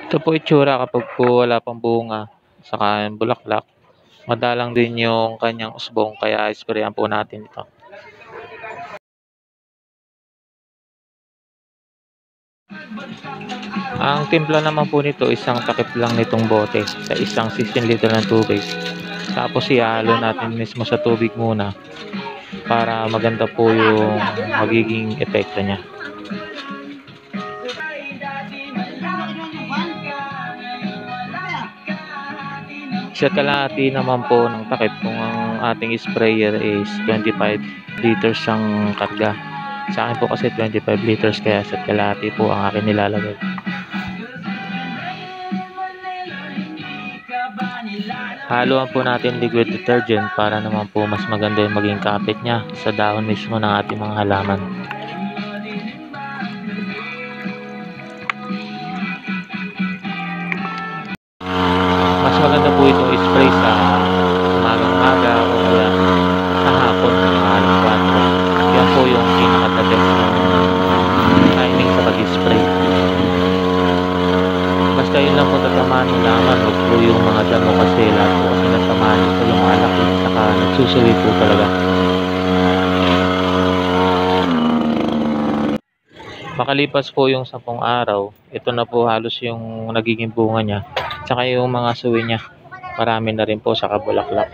Ito po itsura kapag po wala pang bunga saka bulaklak. Madalang din yung kanyang usbong kaya isprayan po natin ito. Ang timpla naman po nito isang takip lang nitong bote sa isang 16 liter ng tubig. Tapos ihalo natin mismo sa tubig muna para maganda po yung magiging epekto niya. Sa kalahati naman po ng takip kung ang ating sprayer is 25 liters ang karga. Sa akin po kasi 25 liters kaya sa kalahati po ang akin nilalagay. Haluan po natin liquid detergent para naman po mas maganda yung maging kapit niya sa dahon mismo ng ating mga halaman. Mas maganda po itong spray sa umagang-umaga o kaya sa hapon mga alas 4. Yan po yung pinaka-the best timing sa pag-spray. Basta yun lang po tatamaan ng laman, huwag po yung mga damo kasi lahat po kasi natamaan ito lumalaki saka nagsusuwi po talaga. Makalipas po yung 10 araw, ito na po halos yung nagiging bunga niya saka yung mga suwi niya marami na rin po sa kabulaklak.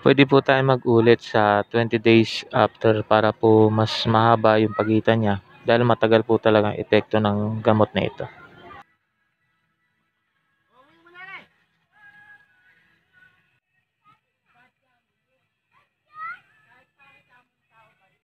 Pwede po tayo mag-ulit sa 20 days after para po mas mahaba yung pagitan niya dahil matagal po talaga ang epekto ng gamot na ito.